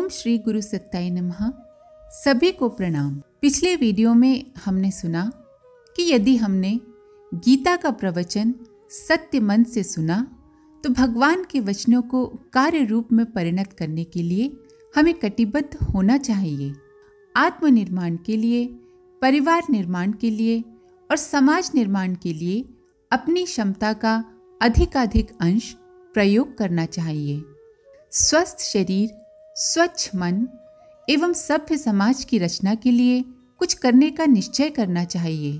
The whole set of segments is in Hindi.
ओम श्री गुरु सत्ताय नमः। सभी को प्रणाम। पिछले वीडियो में हमने सुना कि यदि हमने गीता का प्रवचन सत्य मन से सुना तो भगवान के वचनों को कार्य रूप में परिणत करने के लिए हमें कटिबद्ध होना चाहिए। आत्मनिर्माण के लिए, परिवार निर्माण के लिए और समाज निर्माण के लिए अपनी क्षमता का अधिकाधिक अंश प्रयोग करना चाहिए। स्वस्थ शरीर, स्वच्छ मन एवं सभ्य समाज की रचना के लिए कुछ करने का निश्चय करना चाहिए।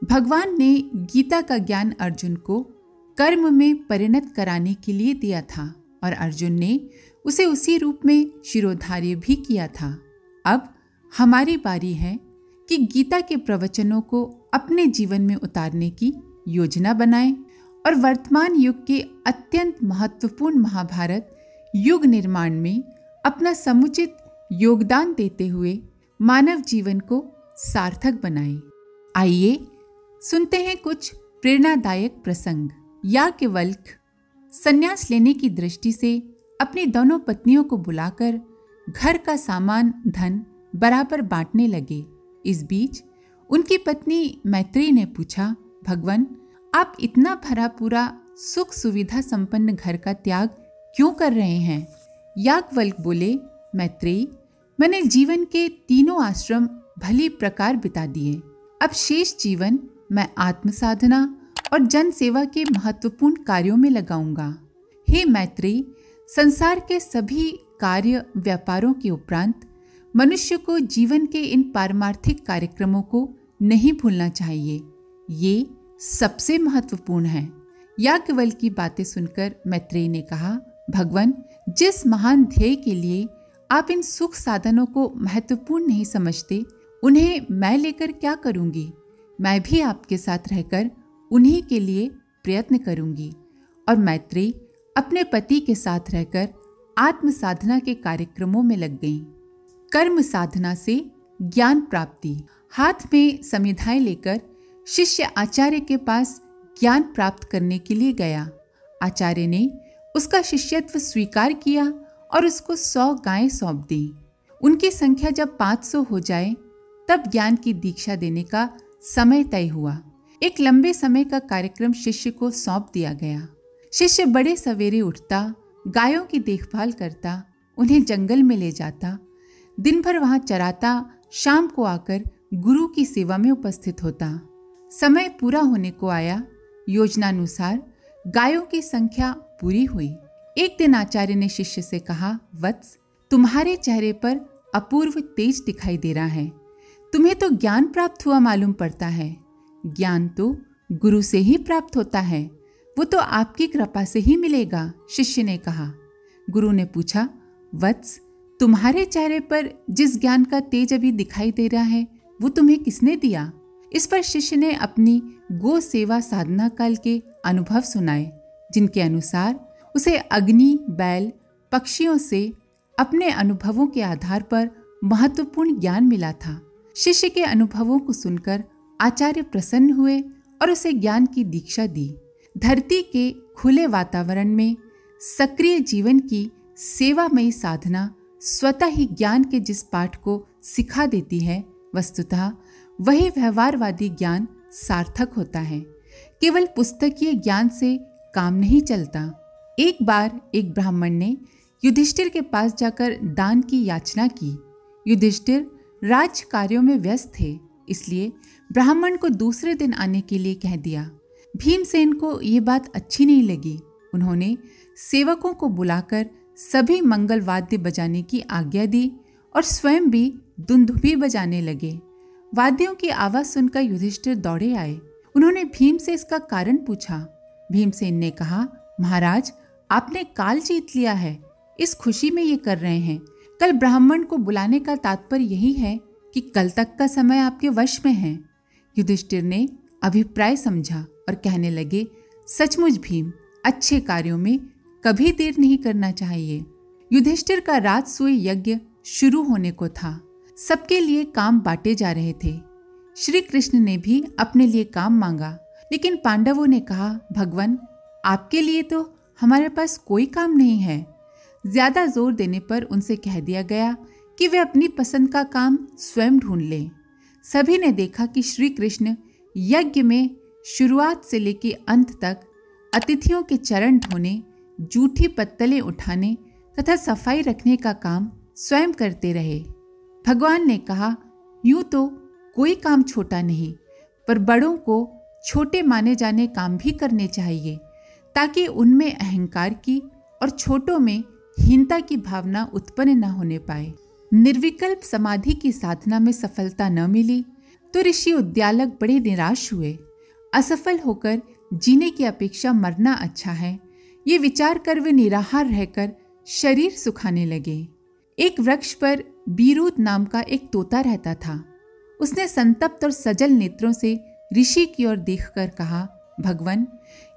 भगवान ने गीता का ज्ञान अर्जुन को कर्म में परिणत कराने के लिए दिया था और अर्जुन ने उसे उसी रूप में शिरोधार्य भी किया था। अब हमारी बारी है कि गीता के प्रवचनों को अपने जीवन में उतारने की योजना बनाएं और वर्तमान युग के अत्यंत महत्वपूर्ण महाभारत युग निर्माण में अपना समुचित योगदान देते हुए मानव जीवन को सार्थक बनाएं। आइए सुनते हैं कुछ प्रेरणादायक प्रसंग। याज्ञवल्क्य संन्यास लेने की दृष्टि से अपनी दोनों पत्नियों को बुलाकर घर का सामान धन बराबर बांटने लगे। इस बीच उनकी पत्नी मैत्रेयी ने पूछा, भगवान, आप इतना भरा पूरा सुख सुविधा संपन्न घर का त्याग क्यों कर रहे हैं? याज्ञवल्क्य बोले, मैत्रेयी, मैंने जीवन के तीनों आश्रम भली प्रकार बिता दिए। अब शेष जीवन मैं आत्म साधना और जन सेवा के महत्वपूर्ण कार्यों में लगाऊंगा। हे मैत्रेयी, संसार के सभी कार्य व्यापारों के उपरांत मनुष्य को जीवन के इन पारमार्थिक कार्यक्रमों को नहीं भूलना चाहिए। ये सबसे महत्वपूर्ण है। याज्ञवल्क्य की बातें सुनकर मैत्रेयी ने कहा, भगवान, जिस महान ध्येय के लिए आप इन सुख साधनों को महत्वपूर्ण नहीं समझते, उन्हें मैं लेकर क्या करूंगी? मैं भी आपके साथ रहकर उन्हीं के लिए प्रयत्न करूंगी। और मैत्रेयी अपने पति के साथ रहकर आत्म साधना के कार्यक्रमों में लग गई। कर्म साधना से ज्ञान प्राप्ति। हाथ में समिधाएं लेकर शिष्य आचार्य के पास ज्ञान प्राप्त करने के लिए गया। आचार्य ने उसका शिष्यत्व स्वीकार किया और उसको 100 गायें सौंप दी। उनकी संख्या जब 500 हो जाए तब ज्ञान की दीक्षा देने का समय तय हुआ। एक लंबे समय का कार्यक्रम शिष्य को सौंप दिया गया। शिष्य बड़े सवेरे उठता, गायों की देखभाल करता, उन्हें जंगल में ले जाता, दिन भर वहां चराता, शाम को आकर गुरु की सेवा में उपस्थित होता। समय पूरा होने को आया। योजनानुसार गायों की संख्या पूरी हुई। एक दिन आचार्य ने शिष्य से कहा, वत्स, तुम्हारे चेहरे पर अपूर्व तेज दिखाई दे रहा है। तुम्हें तो ज्ञान प्राप्त हुआ मालूम पड़ता है। ज्ञान तो गुरु से ही प्राप्त होता है, वो तो आपकी कृपा से ही मिलेगा। शिष्य ने कहा। गुरु ने पूछा, वत्स, तुम्हारे चेहरे पर जिस ज्ञान का तेज अभी दिखाई दे रहा है वो तुम्हें किसने दिया? इस पर शिष्य ने अपनी गो सेवा साधना काल के अनुभव सुनाए, जिनके अनुसार उसे अग्नि, बैल, पक्षियों से अपने अनुभवों के आधार पर महत्वपूर्ण ज्ञान मिला था। शिष्य के अनुभवों को सुनकर आचार्य प्रसन्न हुए और उसे ज्ञान की दीक्षा दी। धरती के खुले वातावरण में सक्रिय जीवन की सेवामयी साधना स्वतः ही ज्ञान के जिस पाठ को सिखा देती है, वस्तुतः वही व्यवहारवादी ज्ञान सार्थक होता है। केवल पुस्तकीय ज्ञान से काम नहीं चलता। एक बार एक ब्राह्मण ने युधिष्ठिर के पास जाकर दान की याचना की। युधिष्ठिर राज कार्यों में व्यस्त थे, इसलिए ब्राह्मण को दूसरे दिन आने के लिए कह दिया। भीमसेन को ये बात अच्छी नहीं लगी। उन्होंने सेवकों को बुलाकर सभी मंगल वाद्य बजाने की आज्ञा दी और स्वयं भी दुंदुभी बजाने लगे। वाद्यों की आवाज सुनकर युधिष्ठिर दौड़े आए। उन्होंने भीम से इसका कारण पूछा। भीमसेन ने कहा, महाराज, आपने काल जीत लिया है, इस खुशी में ये कर रहे हैं। कल ब्राह्मण को बुलाने का तात्पर्य यही है कि कल तक का समय आपके वश में है। युधिष्ठिर ने अभिप्राय समझा और कहने लगे, सचमुच भीम, अच्छे कार्यों में कभी देर नहीं करना चाहिए। युधिष्ठिर का राजसूय यज्ञ शुरू होने को था। सबके लिए काम बांटे जा रहे थे। श्री कृष्ण ने भी अपने लिए काम मांगा, लेकिन पांडवों ने कहा, भगवान, आपके लिए तो हमारे पास कोई काम नहीं है। ज्यादा जोर देने पर उनसे कह दिया गया कि वे अपनी पसंद का काम स्वयं ढूंढ लें। सभी ने देखा कि श्री कृष्ण यज्ञ में शुरुआत से लेकर अंत तक अतिथियों के चरण धोने, जूठी पत्तलें उठाने तथा सफाई रखने का काम स्वयं करते रहे। भगवान ने कहा, यूं तो कोई काम छोटा नहीं, पर बड़ों को छोटे माने जाने काम भी करने चाहिए, ताकि उनमें अहंकार की और छोटों में हीनता की भावना उत्पन्न न होने पाए। निर्विकल्प समाधि की साधना में सफलता न मिली तो ऋषि उद्यालक बड़े निराश हुए। असफल होकर जीने की अपेक्षा मरना अच्छा है, ये विचार कर वे निराहार रहकर शरीर सुखाने लगे। एक वृक्ष पर बीरूद नाम का एक तोता रहता था। उसने संतप्त और सजल नेत्रों से ऋषि की ओर देखकर कहा, भगवन,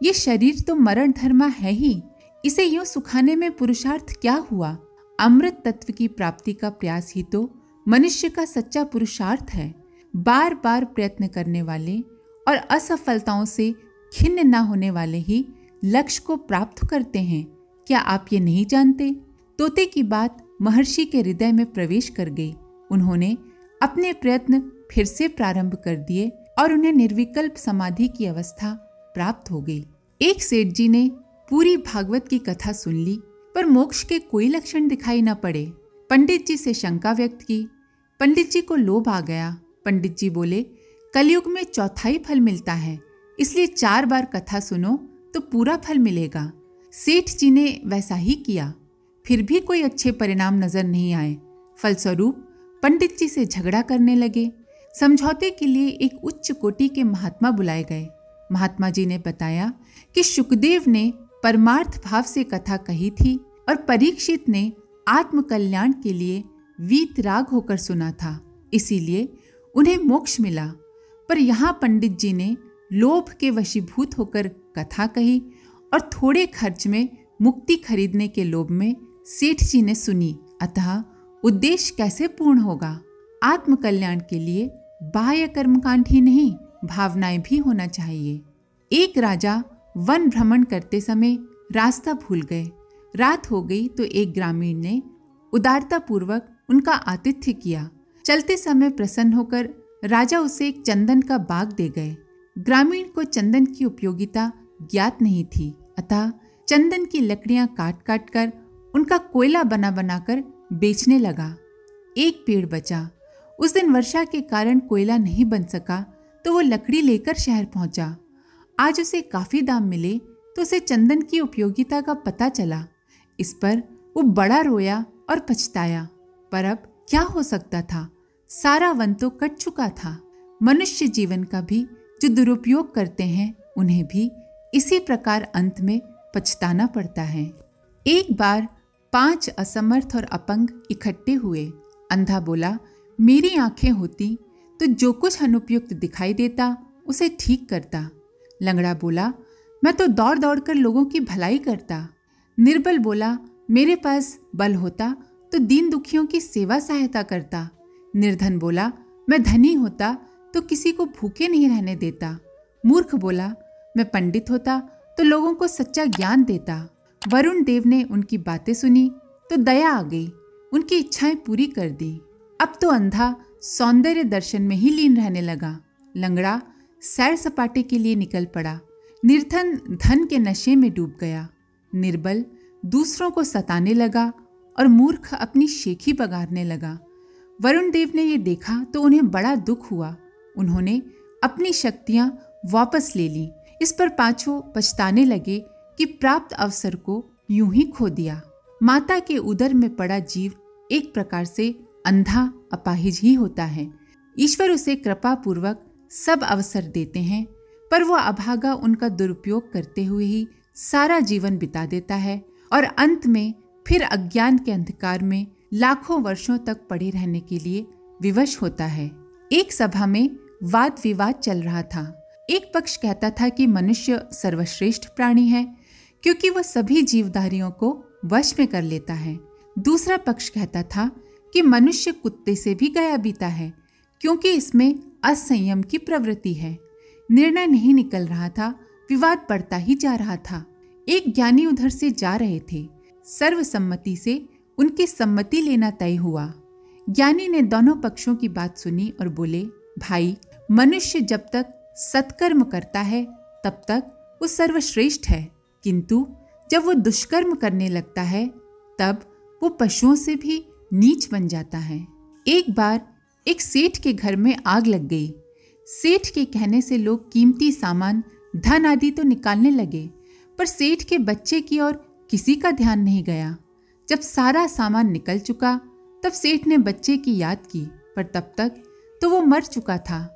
ये शरीर तो मरण धर्मा है ही, इसे यूं सुखाने में पुरुषार्थ क्या हुआ? अमृत तत्व की प्राप्ति का प्रयास ही तो मनुष्य का सच्चा पुरुषार्थ है। बार बार प्रयत्न करने वाले और असफलताओं से खिन्न न होने वाले ही लक्ष्य को प्राप्त करते हैं। क्या आप ये नहीं जानते? तोते की बात महर्षि के हृदय में प्रवेश कर गई। उन्होंने अपने प्रयत्न फिर से प्रारंभ कर दिए और उन्हें निर्विकल्प समाधि की अवस्था प्राप्त हो गई। एक सेठ जी ने पूरी भागवत की कथा सुन ली, पर मोक्ष के कोई लक्षण दिखाई न पड़े। पंडित जी से शंका व्यक्त की। पंडित जी को लोभ आ गया। पंडित जी बोले, कलयुग में चौथाई फल मिलता है, इसलिए 4 बार कथा सुनो तो पूरा फल मिलेगा। सेठ जी ने वैसा ही किया, फिर भी कोई अच्छे परिणाम नजर नहीं आए। फलस्वरूप पंडित जी से झगड़ा करने लगे। समझौते के लिए एक उच्च कोटि के महात्मा बुलाए गए। महात्मा जी ने बताया कि शुकदेव ने परमार्थ भाव से कथा कही थी और परीक्षित ने आत्म कल्याण के लिए वीतराग होकर सुना था, इसीलिए उन्हें मोक्ष मिला। पर यहाँ पंडित जी ने लोभ के वशीभूत होकर कथा कही और थोड़े खर्च में मुक्ति खरीदने के लोभ में सेठ जी ने सुनी। अतः उद्देश्य कैसे पूर्ण होगा? आत्म कल्याण के लिए बाह्य कर्मकांड ही नहीं, भावनाएं भी होना चाहिए। एक राजा वन भ्रमण करते समय रास्ता भूल गए। रात हो गई तो एक ग्रामीण ने उदारता पूर्वक उनका आतिथ्य किया। चलते समय प्रसन्न होकर राजा उसे एक चंदन का बाग दे गए। ग्रामीण को चंदन की उपयोगिता ज्ञात नहीं थी, अतः चंदन की लकड़ियां काट काट कर उनका कोयला बना बनाकर बेचने लगा। एक पेड़ बचा। उस दिन वर्षा के कारण कोयला नहीं बन सका तो वो लकड़ी लेकर शहर पहुंचा। आज उसे काफी दाम मिले तो उसे चंदन की उपयोगिता का पता चला। इस पर वो बड़ा रोया और पछताया, पर अब क्या हो सकता था? सारा वन तो कट चुका था। मनुष्य जीवन का भी जो दुरुपयोग करते हैं उन्हें भी इसी प्रकार अंत में पछताना पड़ता है। एक बार 5 असमर्थ और अपंग इकट्ठे हुए। अंधा बोला, मेरी आंखें होती तो जो कुछ अनुपयुक्त दिखाई देता उसे ठीक करता। लंगड़ा बोला, मैं तो दौड़ दौड़ कर लोगों की भलाई करता। निर्बल बोला, मेरे पास बल होता तो दीन दुखियों की सेवा सहायता करता। निर्धन बोला, मैं धनी होता तो किसी को भूखे नहीं रहने देता। मूर्ख बोला, मैं पंडित होता तो लोगों को सच्चा ज्ञान देता। वरुण देव ने उनकी बातें सुनी तो दया आ गई, उनकी इच्छाएं पूरी कर दी। अब तो अंधा सौंदर्य दर्शन में ही लीन रहने लगा। लंगड़ा सैर सपाटे के लिए निकल पड़ा। निर्धन धन के नशे में डूब गया। निर्बल दूसरों को सताने लगा और मूर्ख अपनी शेखी बगाड़ने लगा। वरुण देव ने ये देखा तो उन्हें बड़ा दुख हुआ। उन्होंने अपनी शक्तियां वापस ले ली। इस पर पांचों पछताने लगे कि प्राप्त अवसर को यूं ही खो दिया। माता के उदर में पड़ा जीव एक प्रकार से अंधा अपाहिज ही होता है। ईश्वर उसे कृपा पूर्वक सब अवसर देते हैं, पर वो अभागा उनका दुरुपयोग करते हुए ही सारा जीवन बिता देता है और अंत में फिर अज्ञान के अंधकार में लाखों वर्षों तक पड़े रहने के लिए विवश होता है। एक सभा में वाद विवाद चल रहा था। एक पक्ष कहता था कि मनुष्य सर्वश्रेष्ठ प्राणी है क्योंकि वह सभी जीवधारियों को वश में कर लेता है। दूसरा पक्ष कहता था कि मनुष्य कुत्ते से भी गया बीता है क्योंकि इसमें असंयम की प्रवृत्ति है। निर्णय नहीं निकल रहा था, विवाद बढ़ता ही जा रहा था। एक ज्ञानी उधर से जा रहे थे। सर्वसम्मति से उनकी सम्मति लेना तय हुआ। ज्ञानी ने दोनों पक्षों की बात सुनी और बोले, भाई, मनुष्य जब तक सत्कर्म करता है तब तक वो सर्वश्रेष्ठ है, किंतु जब वो दुष्कर्म करने लगता है तब वो पशुओं से भी नीच बन जाता है। एक बार एक सेठ के घर में आग लग गई। सेठ के कहने से लोग कीमती सामान, धन आदि तो निकालने लगे, पर सेठ के बच्चे की ओर किसी का ध्यान नहीं गया। जब सारा सामान निकल चुका तब सेठ ने बच्चे की याद की, पर तब तक तो वो मर चुका था।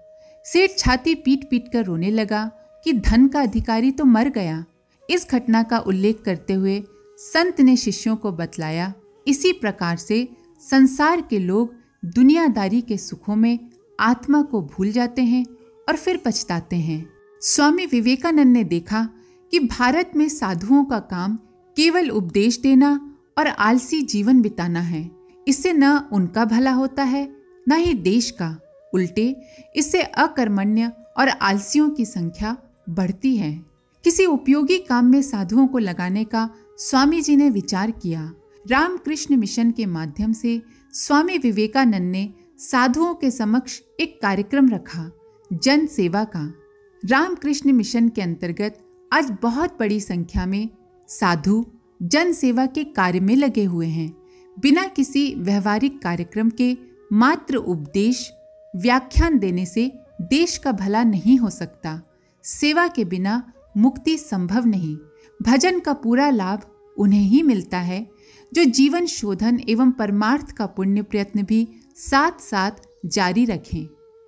सेठ छाती पीट पीट कर रोने लगा कि धन का अधिकारी तो मर गया। इस घटना का उल्लेख करते हुए संत ने शिष्यों को बतलाया, इसी प्रकार से संसार के लोग दुनियादारी के सुखों में आत्मा को भूल जाते हैं और फिर पछताते हैं। स्वामी विवेकानंद ने देखा कि भारत में साधुओं का काम केवल उपदेश देना और आलसी जीवन बिताना है। इससे न उनका भला होता है न ही देश का, उल्टे इससे अकर्मण्य और आलसियों की संख्या बढ़ती है। किसी उपयोगी काम में साधुओं को लगाने का स्वामी जी ने विचार किया। रामकृष्ण मिशन के माध्यम से स्वामी विवेकानंद ने साधुओं के समक्ष एक कार्यक्रम रखा, जन सेवा का। रामकृष्ण मिशन के अंतर्गत आज बहुत बड़ी संख्या में साधु जन सेवा के कार्य में लगे हुए हैं। बिना किसी व्यवहारिक कार्यक्रम के मात्र उपदेश, व्याख्यान देने से देश का भला नहीं हो सकता। सेवा के बिना मुक्ति संभव नहीं। भजन का पूरा लाभ उन्हें ही मिलता है जो जीवन शोधन एवं परमार्थ का पुण्य प्रयत्न भी साथ साथ जारी रखें।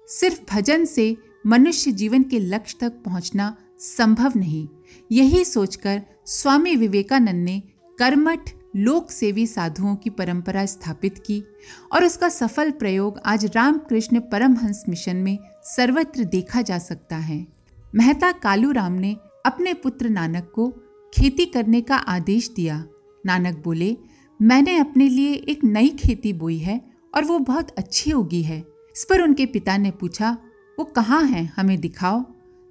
सिर्फ भजन से मनुष्य जीवन के लक्ष्य तक पहुंचना संभव नहीं। यही सोचकर स्वामी विवेकानंद ने कर्मठ लोक सेवी साधुओं की परंपरा स्थापित की और उसका सफल प्रयोग आज रामकृष्ण परमहंस मिशन में सर्वत्र देखा जा सकता है। मेहता कालूराम ने अपने पुत्र नानक को खेती करने का आदेश दिया। नानक बोले, मैंने अपने लिए एक नई खेती बोई है और वो बहुत अच्छी उगी है। इस पर उनके पिता ने पूछा, वो कहाँ है, हमें दिखाओ।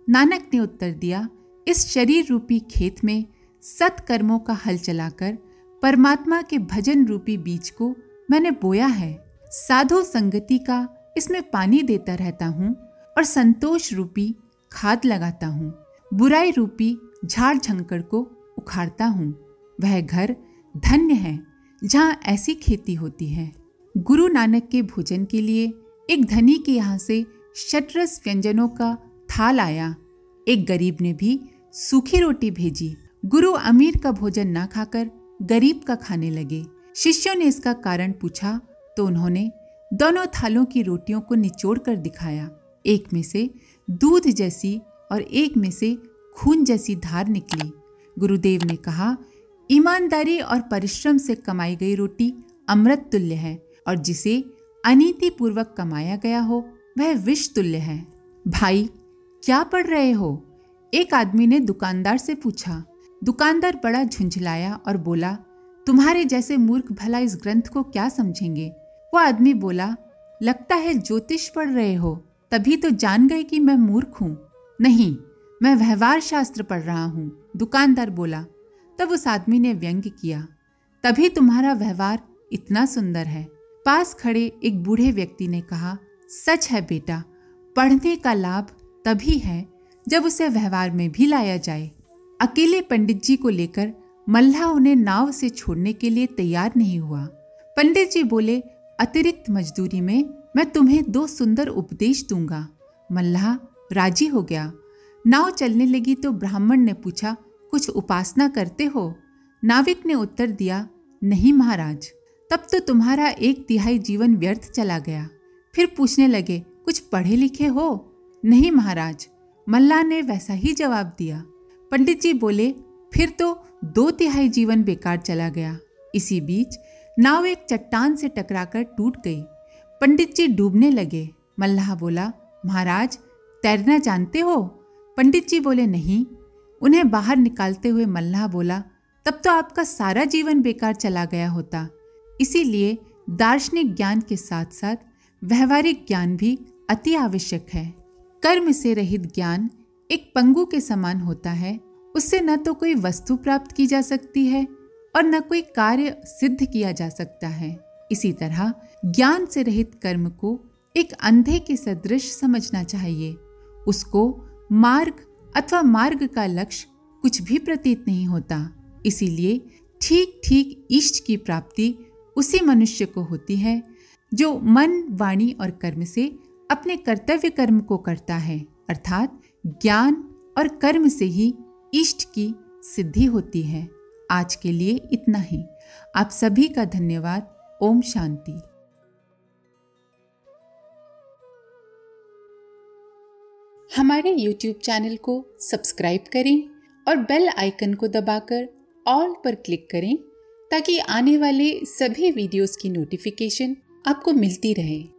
नानक ने उत्तर दिया, इस शरीर रूपी खेत में सत्कर्मों का हल चलाकर परमात्मा के भजन रूपी बीज को मैंने बोया है। साधु संगति का इसमें पानी देता रहता हूँ और संतोष रूपी खाद लगाता हूँ। बुराई रूपी झाड़ झंकड़ को उखाड़ता हूँ। वह घर धन्य है जहाँ ऐसी खेती होती है। गुरु नानक के भोजन के लिए एक धनी के यहाँ से षट्रस व्यंजनों का थाल आया। एक गरीब ने भी सूखी रोटी भेजी। गुरु अमीर का भोजन ना खाकर गरीब का खाने लगे। शिष्यों ने इसका कारण पूछा तो उन्होंने दोनों थालों की रोटियों को निचोड़ कर दिखाया। एक में से दूध जैसी और एक में से खून जैसी धार निकली। गुरुदेव ने कहा, ईमानदारी और परिश्रम से कमाई गई रोटी अमृत तुल्य है और जिसे अनीति पूर्वक कमाया गया हो वह विष तुल्य है। भाई, क्या पढ़ रहे हो? एक आदमी ने दुकानदार से पूछा। दुकानदार बड़ा झुंझलाया और बोला, तुम्हारे जैसे मूर्ख भला इस ग्रंथ को क्या समझेंगे। वो आदमी बोला, लगता है ज्योतिष पढ़ रहे हो, तभी तो जान गए कि मैं मूर्ख हूँ। नहीं, मैं व्यवहार शास्त्र पढ़ रहा हूँ, दुकानदार बोला। तब उस आदमी ने व्यंग्य किया, तभी तुम्हारा व्यवहार इतना सुंदर है। पास खड़े एक बूढ़े व्यक्ति ने कहा, सच है बेटा, पढ़ने का लाभ तभी है जब उसे व्यवहार में भी लाया जाए। अकेले पंडित जी को लेकर मल्लाह उन्हें नाव से छोड़ने के लिए तैयार नहीं हुआ। पंडित जी बोले, अतिरिक्त मजदूरी में मैं तुम्हें 2 सुंदर उपदेश दूंगा। मल्लाह राजी हो गया। नाव चलने लगी तो ब्राह्मण ने पूछा, कुछ उपासना करते हो? नाविक ने उत्तर दिया, नहीं महाराज। तब तो तुम्हारा 1/3 जीवन व्यर्थ चला गया। फिर पूछने लगे, कुछ पढ़े लिखे हो? नहीं महाराज। मल्लाह ने वैसा ही जवाब दिया। पंडित जी बोले, फिर तो 2/3 जीवन बेकार चला गया। इसी बीच नाव एक चट्टान से टकराकर टूट गई। पंडित जी डूबने लगे। मल्लाह बोला, महाराज तैरना जानते हो? पंडित जी बोले, नहीं। उन्हें बाहर निकालते हुए मल्लाह बोला, तब तो आपका सारा जीवन बेकार चला गया होता। इसीलिए दार्शनिक ज्ञान के साथ साथ व्यवहारिक ज्ञान भी अति आवश्यक है। कर्म से रहित ज्ञान एक पंगु के समान होता है। उससे न तो कोई वस्तु प्राप्त की जा सकती है और न कोई कार्य सिद्ध किया जा सकता है। इसी तरह ज्ञान से रहित कर्म को एक अंधे के सदृश समझना चाहिए। उसको मार्ग अथवा मार्ग का लक्ष्य कुछ भी प्रतीत नहीं होता। इसीलिए ठीक ठीक इष्ट की प्राप्ति उसी मनुष्य को होती है जो मन, वाणी और कर्म से अपने कर्तव्य कर्म को करता है, अर्थात ज्ञान और कर्म से ही इष्ट की सिद्धि होती है। आज के लिए इतना ही। आप सभी का धन्यवाद। ओम शांति। हमारे YouTube चैनल को सब्सक्राइब करें और बेल आइकन को दबाकर ऑल पर क्लिक करें ताकि आने वाले सभी वीडियोस की नोटिफिकेशन आपको मिलती रहे।